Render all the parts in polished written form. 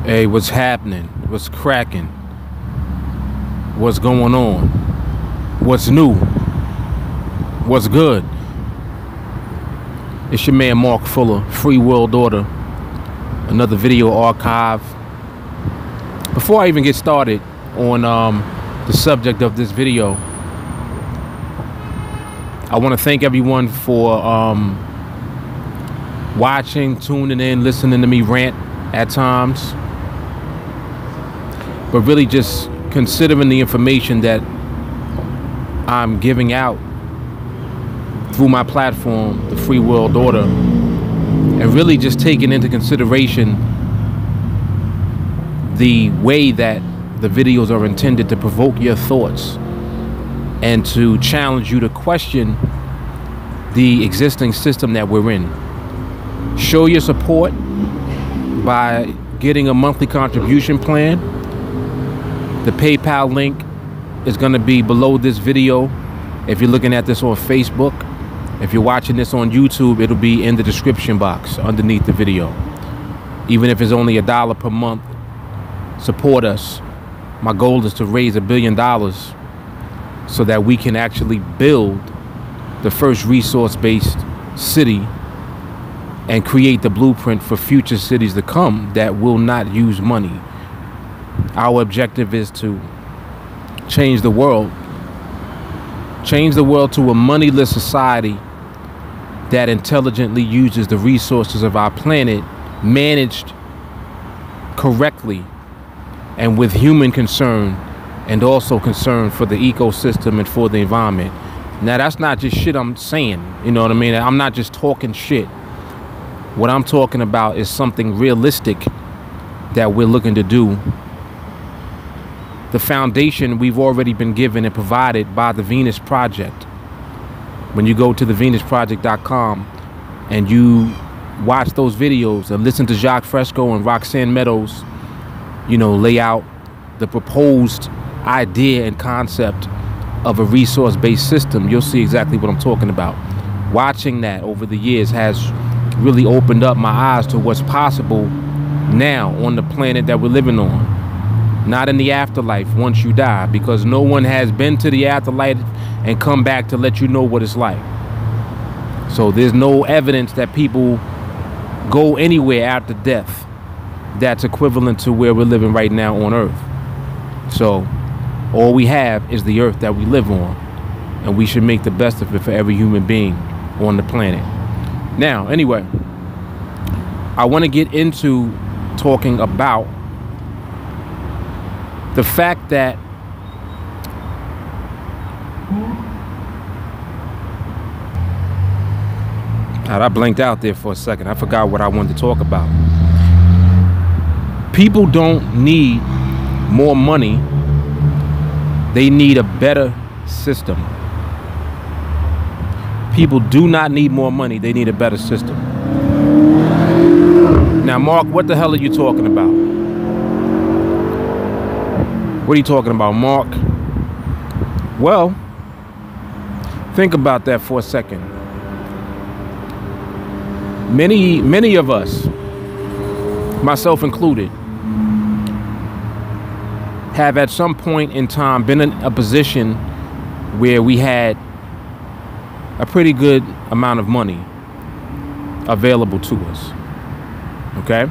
Hey, what's happening? What's cracking? What's going on? What's new? What's good? It's your man Mark Fuller, Free World Order. Another video archive. Before I even get started on the subject of this video, I want to thank everyone for watching, tuning in, listening to me rant at times, but really just considering the information that I'm giving out through my platform, the Free World Order, and really just taking into consideration the way that the videos are intended to provoke your thoughts and to challenge you to question the existing system that we're in. Show your support by getting a monthly contribution plan. The PayPal link is going to be below this video. If you're looking at this on Facebook, if you're watching this on YouTube, it'll be in the description box underneath the video. Even if it's only $1 per month, support us. My goal is to raise $1 billion so that we can actually build the first resource-based city and create the blueprint for future cities to come that will not use money. Our objective is to change the world to a moneyless society that intelligently uses the resources of our planet, managed correctly and with human concern, and also concern for the ecosystem and for the environment. Now, that's not just shit I'm saying, you know what I mean? I'm not just talking shit. What I'm talking about is something realistic that we're looking to do. The foundation we've already been given and provided by the Venus Project. When you go to thevenusproject.com and you watch those videos and listen to Jacques Fresco and Roxanne Meadows, you know, lay out the proposed idea and concept of a resource-based system, you'll see exactly what I'm talking about. Watching that over the years has really opened up my eyes to what's possible now on the planet that we're living on. Not in the afterlife once you die, because no one has been to the afterlife and come back to let you know what it's like. So there's no evidence that people go anywhere after death that's equivalent to where we're living right now on Earth. So all we have is the Earth that we live on, and we should make the best of it for every human being on the planet. Now, anyway, I want to get into talking about the fact that I blinked out there for a second. I forgot what I wanted to talk about. People don't need more money. They need a better system. People do not need more money. They need a better system. Now, Mark, what the hell are you talking about? What are you talking about, Mark? Well, think about that for a second. Many of us, myself included, have at some point in time been in a position where we had a pretty good amount of money available to us. Okay?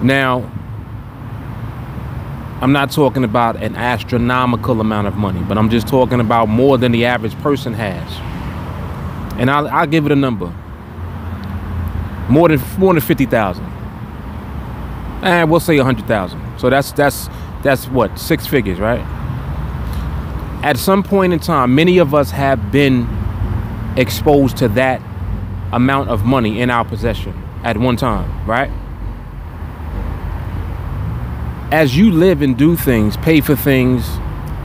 Now, I'm not talking about an astronomical amount of money, but I'm just talking about more than the average person has. And I'll give it a number. More than 50,000. And we'll say 100,000. So that's what, 6 figures, right? At some point in time, many of us have been exposed to that amount of money in our possession at one time, right? As you live and do things, pay for things,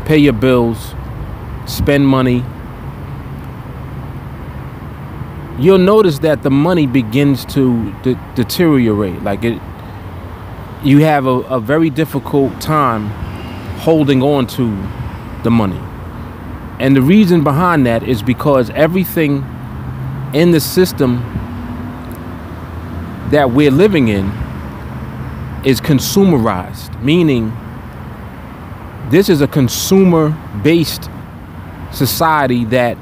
pay your bills, spend money, you'll notice that the money begins to deteriorate. Like you have a very difficult time holding on to the money. And the reason behind that is because everything in the system that we're living in is consumerized, meaning this is a consumer-based society that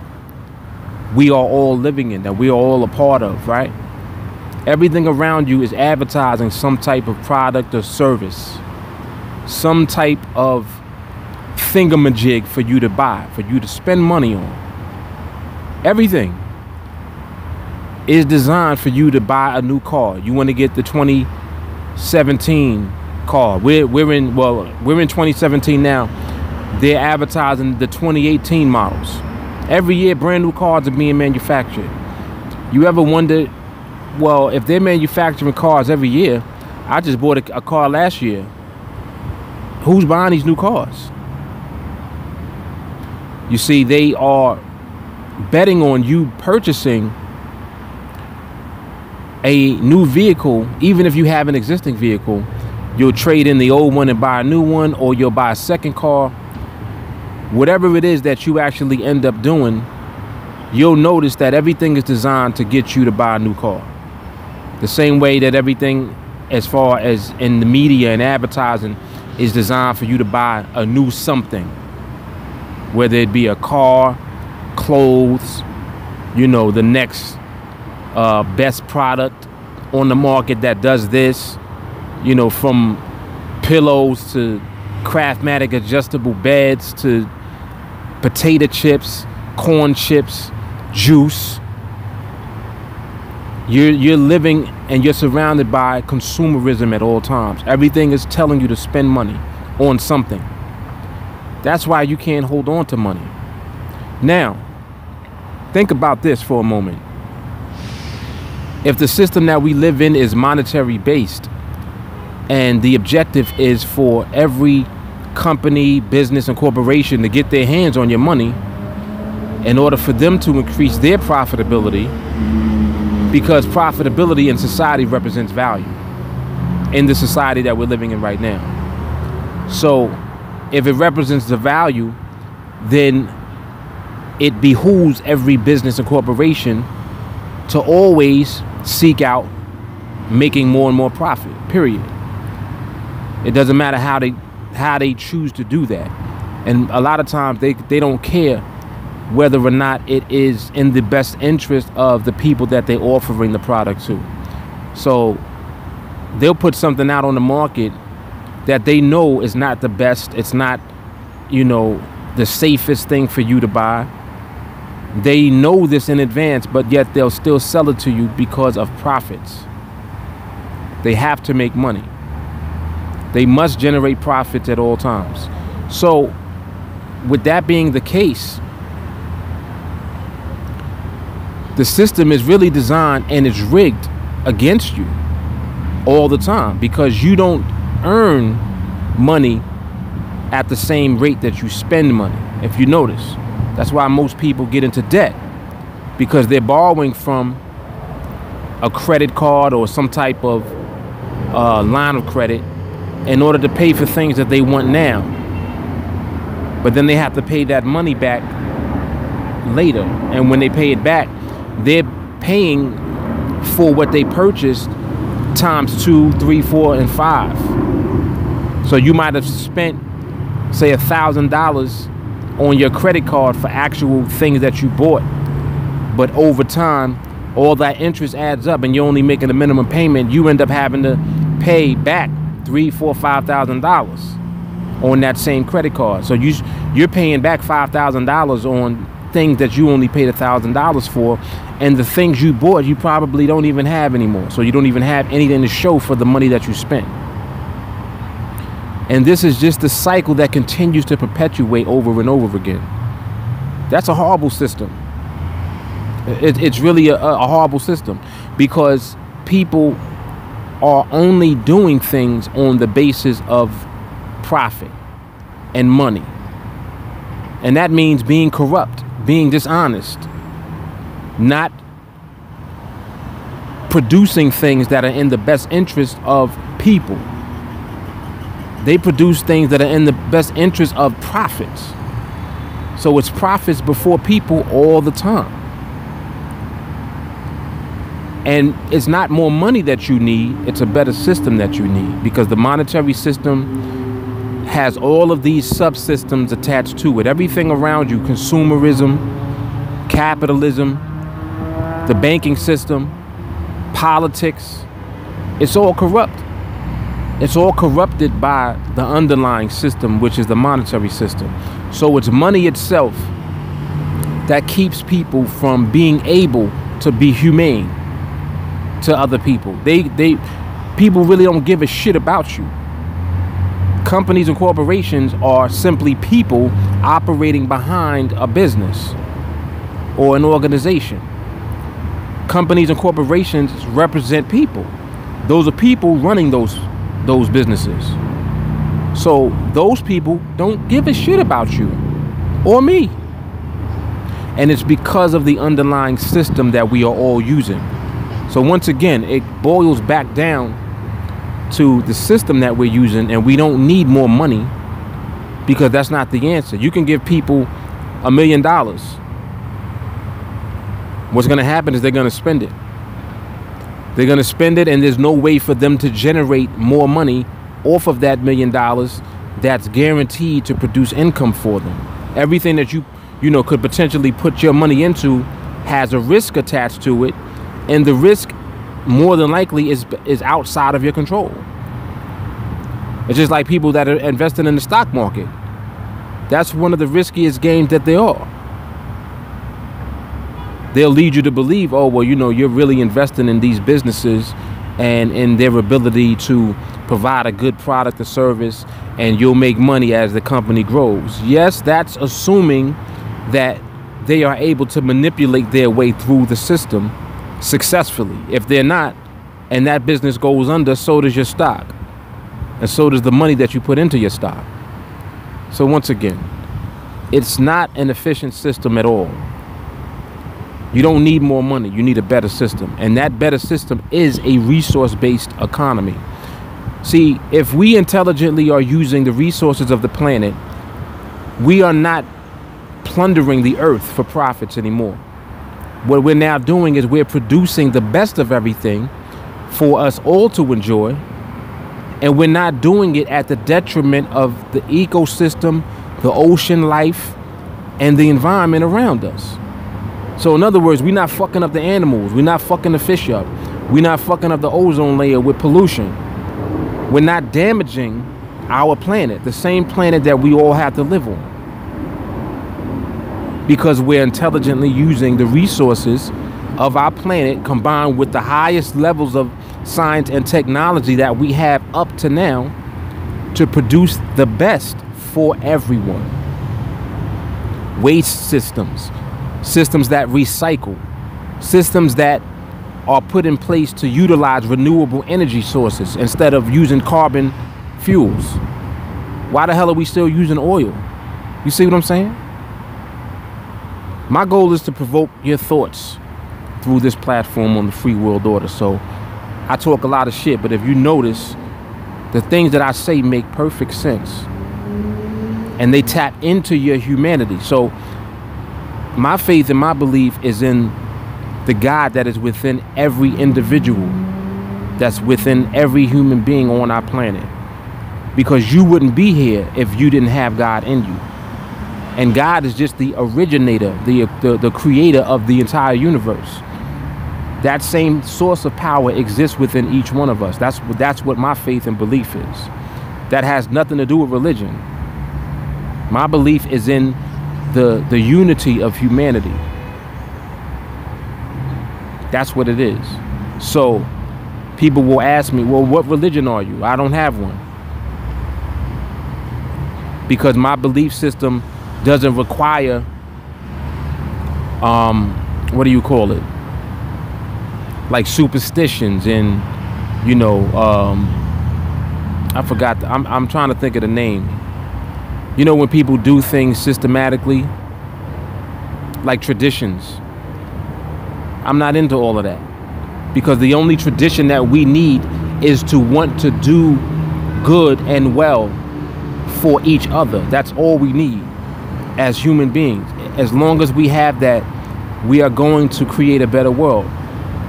we are all living in, that we are all a part of, right? Everything around you is advertising some type of product or service, some type of thingamajig for you to buy, for you to spend money on. Everything is designed for you to buy a new car. You want to get the 2017 car. We're in 2017 now. They're advertising the 2018 models. Every year, brand new cars are being manufactured. You ever wondered, well, if they're manufacturing cars every year, I just bought a car last year. Who's buying these new cars? You see, they are betting on you purchasing a new vehicle. Even if you have an existing vehicle, you'll trade in the old one and buy a new one, or you'll buy a second car. Whatever it is that you actually end up doing, you'll notice that everything is designed to get you to buy a new car. The same way that everything, as far as in the media and advertising, is designed for you to buy a new something. Whether it be a car, clothes, you know, the next best product on the market that does this, you know, from pillows to Craftmatic adjustable beds to potato chips, corn chips, juice. You're living and you're surrounded by consumerism at all times. Everything is telling you to spend money on something. That's why you can't hold on to money. Now, think about this for a moment. If the system that we live in is monetary based, and the objective is for every company, business, and corporation to get their hands on your money in order for them to increase their profitability, because profitability in society represents value in the society that we're living in right now. So if it represents the value, then it behooves every business and corporation to always seek out making more and more profit, period. It doesn't matter how they choose to do that. And a lot of times they don't care whether or not it is in the best interest of the people that they're offering the product to. So they'll put something out on the market that they know is not the best. It's not, you know, the safest thing for you to buy. They know this in advance, but yet they'll still sell it to you because of profits. They have to make money. They must generate profits at all times. So with that being the case, the system is really designed and it's rigged against you all the time, because you don't earn money at the same rate that you spend money. If you notice, that's why most people get into debt, because they're borrowing from a credit card or some type of line of credit in order to pay for things that they want now. But then they have to pay that money back later. And when they pay it back, they're paying for what they purchased times 2, 3, 4, and 5. So you might have spent, say, $1,000 on your credit card for actual things that you bought. But over time, all that interest adds up and you're only making a minimum payment. You end up having to pay back $3,000, $4,000, $5,000 on that same credit card. So you're paying back $5,000 on things that you only paid $1,000 for, and the things you bought you probably don't even have anymore. So you don't even have anything to show for the money that you spent. And this is just the cycle that continues to perpetuate over and over again. That's a horrible system. It's really a horrible system, because people are only doing things on the basis of profit and money. And that means being corrupt, being dishonest, not producing things that are in the best interest of people. They produce things that are in the best interest of profits. So it's profits before people all the time. And it's not more money that you need, it's a better system that you need, because the monetary system has all of these subsystems attached to it. Everything around you, consumerism, capitalism, the banking system, politics, it's all corrupt. It's all corrupted by the underlying system, which is the monetary system. So it's money itself that keeps people from being able to be humane to other people. People really don't give a shit about you. Companies and corporations are simply people operating behind a business or an organization. Companies and corporations represent people. Those are people running those businesses. So those people don't give a shit about you or me. And it's because of the underlying system that we are all using. So once again, it boils back down to the system that we're using, and we don't need more money, because that's not the answer. You can give people $1 million. What's going to happen is they're going to spend it. They're going to spend it, and there's no way for them to generate more money off of that $1 million that's guaranteed to produce income for them. Everything that you could potentially put your money into has a risk attached to it, and the risk more than likely is outside of your control. It's just like people that are investing in the stock market. That's one of the riskiest games that there are. They'll lead you to believe, oh, well, you're really investing in these businesses and in their ability to provide a good product or service, and you'll make money as the company grows. Yes, that's assuming that they are able to manipulate their way through the system successfully. If they're not, and that business goes under, so does your stock, and so does the money that you put into your stock. So once again, it's not an efficient system at all. You don't need more money, you need a better system, and that better system is a resource-based economy. See, if we intelligently are using the resources of the planet, we are not plundering the earth for profits anymore. What we're now doing is we're producing the best of everything for us all to enjoy, and we're not doing it at the detriment of the ecosystem, the ocean life, and the environment around us. So in other words, we're not fucking up the animals, we're not fucking the fish up, we're not fucking up the ozone layer with pollution. We're not damaging our planet, the same planet that we all have to live on, because we're intelligently using the resources of our planet combined with the highest levels of science and technology that we have up to now to produce the best for everyone. Waste systems, systems that recycle, systems that are put in place to utilize renewable energy sources instead of using carbon fuels. Why the hell are we still using oil? You see what I'm saying? My goal is to provoke your thoughts through this platform on the Free World Order. So I talk a lot of shit, but if you notice, the things that I say make perfect sense, and they tap into your humanity. So my faith and my belief is in the God that is within every individual, that's within every human being on our planet, because you wouldn't be here if you didn't have God in you. And God is just the originator, the creator of the entire universe. That same source of power exists within each one of us. That's what my faith and belief is. That has nothing to do with religion. My belief is in the unity of humanity. That's what it is. So people will ask me, well, what religion are you? I don't have one. Because my belief system doesn't require, what do you call it? Like superstitions and, I forgot, I'm trying to think of the name. You know, when people do things systematically, like traditions. I'm not into all of that, because the only tradition that we need is to want to do good and well for each other. That's all we need as human beings. As long as we have that, we are going to create a better world.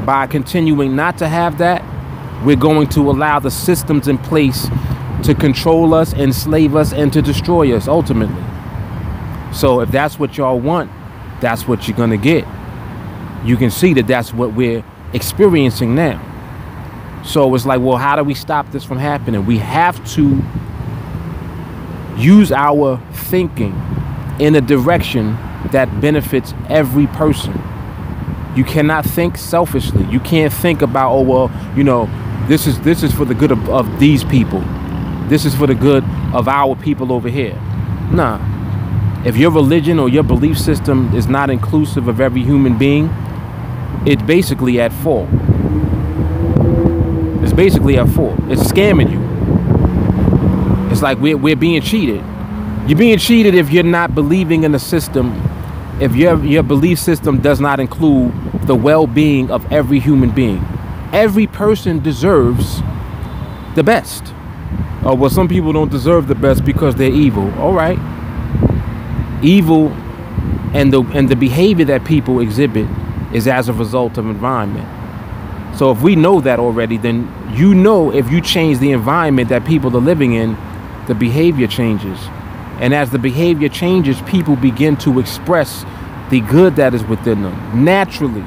by continuing not to have that, we're going to allow the systems in place to control us, enslave us, and to destroy us ultimately. So if that's what y'all want, that's what you're gonna get. You can see that that's what we're experiencing now. So it's like, well, how do we stop this from happening? We have to use our thinking in a direction that benefits every person. You cannot think selfishly. You can't think about, oh, well, you know, this is for the good of these people. This is for the good of our people over here. Nah. If your religion or your belief system is not inclusive of every human being, it's basically at fault. It's basically at fault. It's scamming you. It's like we're being cheated. You're being cheated if you're not believing in a system, if your belief system does not include the well-being of every human being. Every person deserves the best. Oh, well, some people don't deserve the best because they're evil. All right. Evil and the behavior that people exhibit is as a result of environment. So if we know that already, then you know if you change the environment that people are living in, the behavior changes. And as the behavior changes, people begin to express the good that is within them naturally.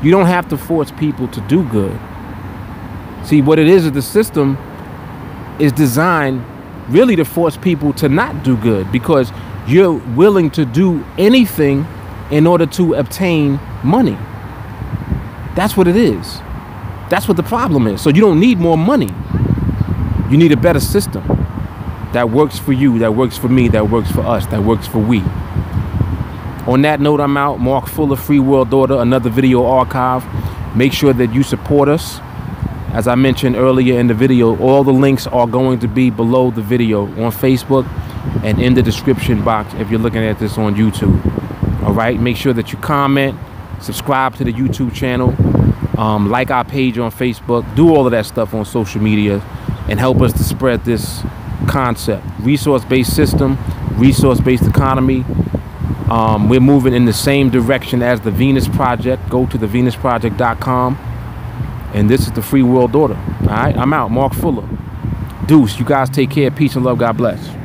You don't have to force people to do good. See, what it is the system is designed really to force people to not do good, because you're willing to do anything in order to obtain money. That's what it is. That's what the problem is. So you don't need more money. You need a better system that works for you, that works for me, that works for us, that works for we. On that note, I'm out. Mark Fuller, Free World Order, another video archive. Make sure that you support us. As I mentioned earlier in the video, all the links are going to be below the video on Facebook and in the description box if you're looking at this on YouTube. All right, make sure that you comment, subscribe to the YouTube channel, like our page on Facebook, do all of that stuff on social media, and help us to spread this concept. Resource-based system, resource-based economy. We're moving in the same direction as the Venus Project. Go to thevenusproject.com. And this is the Free World Order. All right, I'm out. Mark Fuller. Deuce, you guys take care. Peace and love. God bless.